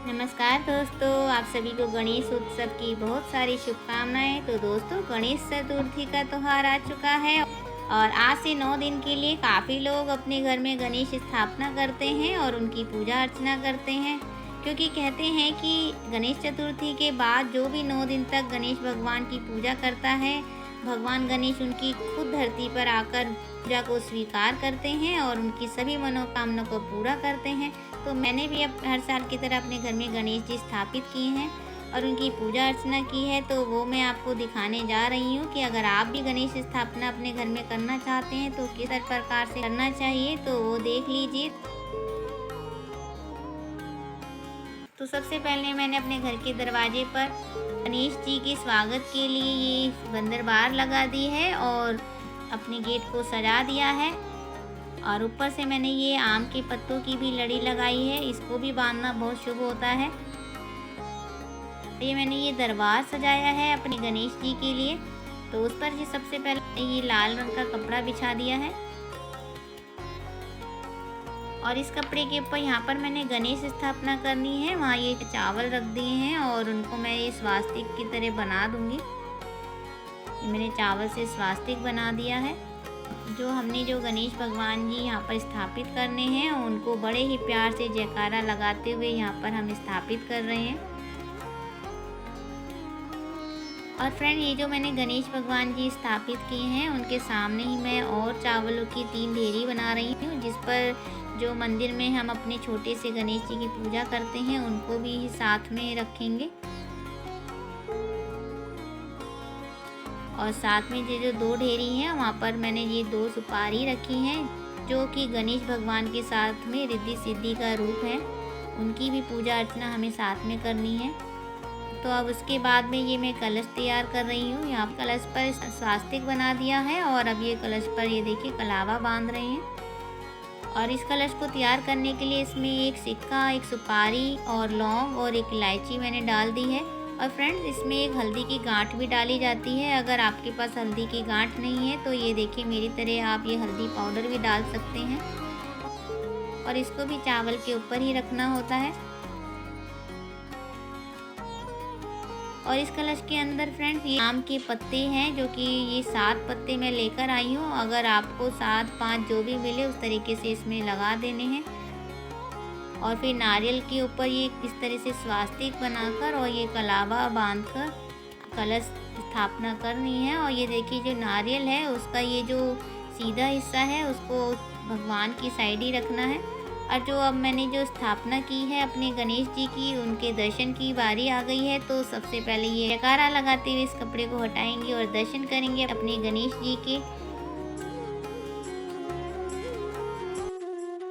नमस्कार दोस्तों, आप सभी को गणेश उत्सव की बहुत सारी शुभकामनाएं। तो दोस्तों, गणेश चतुर्थी का त्यौहार आ चुका है और आज से 9 दिन के लिए काफ़ी लोग अपने घर में गणेश स्थापना करते हैं और उनकी पूजा अर्चना करते हैं। क्योंकि कहते हैं कि गणेश चतुर्थी के बाद जो भी 9 दिन तक गणेश भगवान की पूजा करता है, भगवान गणेश उनकी खुद धरती पर आकर पूजा को स्वीकार करते हैं और उनकी सभी मनोकामना को पूरा करते हैं। तो मैंने भी अब हर साल की तरह अपने घर में गणेश जी स्थापित किए हैं और उनकी पूजा अर्चना की है। तो वो मैं आपको दिखाने जा रही हूँ कि अगर आप भी गणेश स्थापना अपने घर में करना चाहते हैं तो किस प्रकार से करना चाहिए, तो वो देख लीजिए। तो सबसे पहले मैंने अपने घर के दरवाजे पर गणेश जी के स्वागत के लिए ये बंदर बार लगा दी है और अपने गेट को सजा दिया है। और ऊपर से मैंने ये आम के पत्तों की भी लड़ी लगाई है, इसको भी बांधना बहुत शुभ होता है। ये मैंने ये दरबार सजाया है अपने गणेश जी के लिए। तो उस पर सबसे पहले ये लाल रंग का कपड़ा बिछा दिया है और इस कपड़े के ऊपर यहाँ पर मैंने गणेश स्थापना करनी है। वहाँ ये चावल रख दिए हैं और उनको मैं ये स्वास्तिक की तरह बना दूंगी। मैंने चावल से स्वास्तिक बना दिया है। जो गणेश भगवान जी यहाँ पर स्थापित करने हैं उनको बड़े ही प्यार से जयकारा लगाते हुए यहाँ पर हम स्थापित कर रहे हैं। और फ्रेंड, ये जो मैंने गणेश भगवान जी स्थापित किए हैं उनके सामने ही मैं और चावलों की 3 ढेरी बना रही हूँ, जिस पर जो मंदिर में हम अपने छोटे से गणेश जी की पूजा करते हैं उनको भी साथ में रखेंगे। और साथ में ये जो 2 ढेरी हैं वहाँ पर मैंने ये 2 सुपारी रखी हैं, जो कि गणेश भगवान के साथ में रिद्धि सिद्धि का रूप है। उनकी भी पूजा अर्चना हमें साथ में करनी है। तो अब उसके बाद में ये मैं कलश तैयार कर रही हूँ। यहाँ कलश पर स्वास्तिक बना दिया है और अब ये कलश पर ये देखिए कलावा बांध रहे हैं। और इस कलश को तैयार करने के लिए इसमें एक सिक्का, एक सुपारी और लौंग और एक इलायची मैंने डाल दी है। और फ्रेंड्स, इसमें एक हल्दी की गांठ भी डाली जाती है। अगर आपके पास हल्दी की गांठ नहीं है तो ये देखिए मेरी तरह आप ये हल्दी पाउडर भी डाल सकते हैं। और इसको भी चावल के ऊपर ही रखना होता है। और इस कलश के अंदर फ्रेंड्स ये आम के पत्ते हैं, जो कि ये 7 पत्ते मैं लेकर आई हूँ। अगर आपको 7, 5 जो भी मिले उस तरीके से इसमें लगा देने हैं। और फिर नारियल के ऊपर ये इस तरह से स्वास्तिक बनाकर और ये कलावा बांधकर कलश स्थापना करनी है। और ये देखिए जो नारियल है उसका ये जो सीधा हिस्सा है उसको भगवान की साइड ही रखना है। और जो अब मैंने जो स्थापना की है अपने गणेश जी की, उनके दर्शन की बारी आ गई है। तो सबसे पहले ये जयकारा लगाते हुए इस कपड़े को हटाएंगे और दर्शन करेंगे अपने गणेश जी के।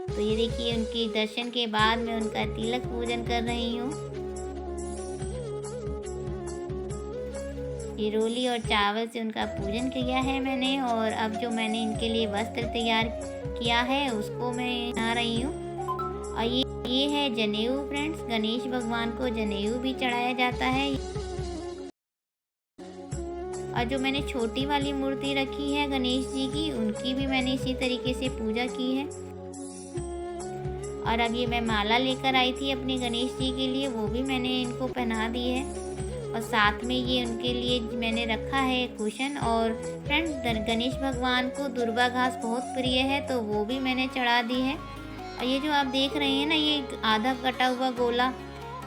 तो ये देखिए उनके दर्शन के बाद मैं उनका तिलक पूजन कर रही हूँ। ये रोली और चावल से उनका पूजन किया है मैंने। और अब जो मैंने इनके लिए वस्त्र तैयार किया है उसको मैं बना रही हूँ। और ये है जनेऊ फ्रेंड्स। गणेश भगवान को जनेऊ भी चढ़ाया जाता है। और जो मैंने छोटी वाली मूर्ति रखी है गणेश जी की, उनकी भी मैंने इसी तरीके से पूजा की है। और अब ये मैं माला लेकर आई थी अपने गणेश जी के लिए, वो भी मैंने इनको पहना दी है। और साथ में ये उनके लिए मैंने रखा है कुशन। और फ्रेंड्स, गणेश भगवान को दुर्वा घास बहुत प्रिय है, तो वो भी मैंने चढ़ा दी है। और ये जो आप देख रहे हैं ना, ये आधा कटा हुआ गोला,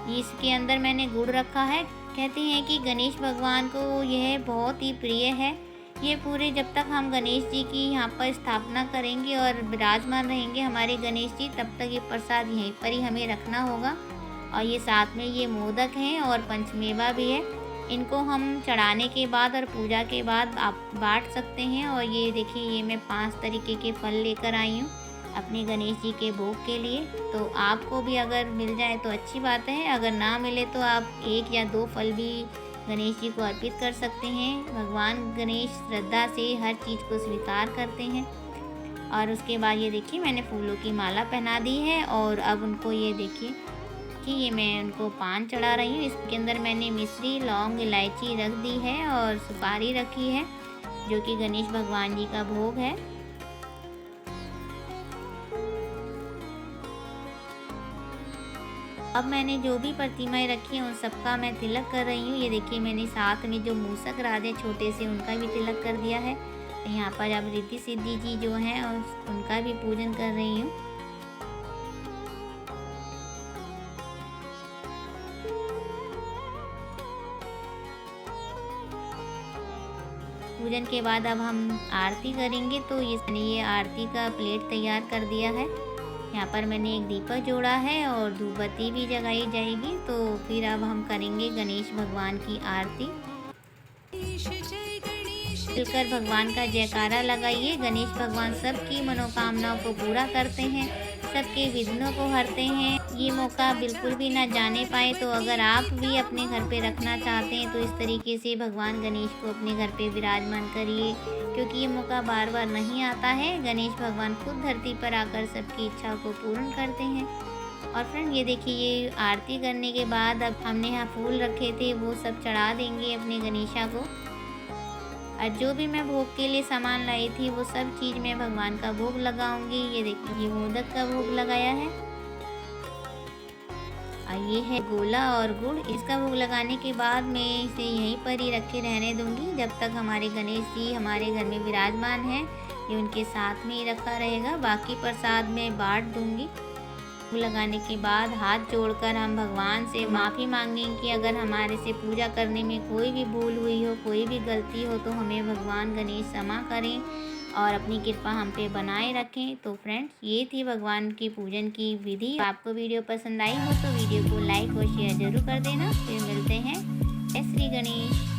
इसके अंदर मैंने गुड़ रखा है। कहते हैं कि गणेश भगवान को यह बहुत ही प्रिय है। ये पूरे जब तक हम गणेश जी की यहाँ पर स्थापना करेंगे और विराजमान रहेंगे हमारे गणेश जी, तब तक ये प्रसाद यहीं पर ही हमें रखना होगा। और ये साथ में ये मोदक हैं और पंचमेवा भी है। इनको हम चढ़ाने के बाद और पूजा के बाद आप बांट सकते हैं। और ये देखिए ये मैं 5 तरीके के फल लेकर आई हूँ अपने गणेश जी के भोग के लिए। तो आपको भी अगर मिल जाए तो अच्छी बात है, अगर ना मिले तो आप 1 या 2 फल भी गणेश जी को अर्पित कर सकते हैं। भगवान गणेश श्रद्धा से हर चीज़ को स्वीकार करते हैं। और उसके बाद ये देखिए मैंने फूलों की माला पहना दी है। और अब उनको ये देखिए कि ये मैं उनको पान चढ़ा रही हूँ। इसके अंदर मैंने मिश्री, लौंग, इलायची रख दी है और सुपारी रखी है, जो कि गणेश भगवान जी का भोग है। अब मैंने जो भी प्रतिमाएँ रखी हैं उन सबका मैं तिलक कर रही हूँ। ये देखिए मैंने साथ में जो मूषक राज हैं छोटे से उनका भी तिलक कर दिया है। यहाँ पर अब रिद्धि सिद्धि जी जो हैं और उनका भी पूजन कर रही हूँ। पूजन के बाद अब हम आरती करेंगे, तो ये आरती का प्लेट तैयार कर दिया है। यहाँ पर मैंने एक दीपक जोड़ा है और धूपबत्ती भी जगाई जाएगी। तो फिर अब हम करेंगे गणेश भगवान की आरती। मिलकर भगवान का जयकारा लगाइए। गणेश भगवान सबकी मनोकामनाओं को पूरा करते हैं, सबके विघ्नों को हरते हैं। ये मौका बिल्कुल भी ना जाने पाए। तो अगर आप भी अपने घर पे रखना चाहते हैं तो इस तरीके से भगवान गणेश को अपने घर पे विराजमान करिए, क्योंकि ये मौका बार बार नहीं आता है। गणेश भगवान खुद धरती पर आकर सबकी इच्छा को पूर्ण करते हैं। और फ्रेंड ये देखिए, ये आरती करने के बाद अब हमने यहाँ फूल रखे थे वो सब चढ़ा देंगे अपने गणेशा को। और जो भी मैं भोग के लिए सामान लाई थी वो सब चीज़ मैं भगवान का भोग लगाऊंगी। ये देखिए, ये मोदक का भोग लगाया है और ये है गोला और गुड़। इसका भोग लगाने के बाद मैं इसे यहीं पर ही रखे रहने दूंगी जब तक हमारे गणेश जी हमारे घर में विराजमान हैं। ये उनके साथ में ही रखा रहेगा। बाकी प्रसाद मैं बांट दूंगी। भोग लगाने के बाद हाथ जोड़कर हम भगवान से माफ़ी मांगेंगे कि अगर हमारे से पूजा करने में कोई भी भूल हुई हो, कोई भी गलती हो, तो हमें भगवान गणेश क्षमा करें और अपनी कृपा हम पे बनाए रखें। तो फ्रेंड्स, ये थी भगवान की पूजन की विधि। आपको वीडियो पसंद आई हो तो वीडियो को लाइक और शेयर ज़रूर कर देना। फिर मिलते हैं। जय श्री गणेश।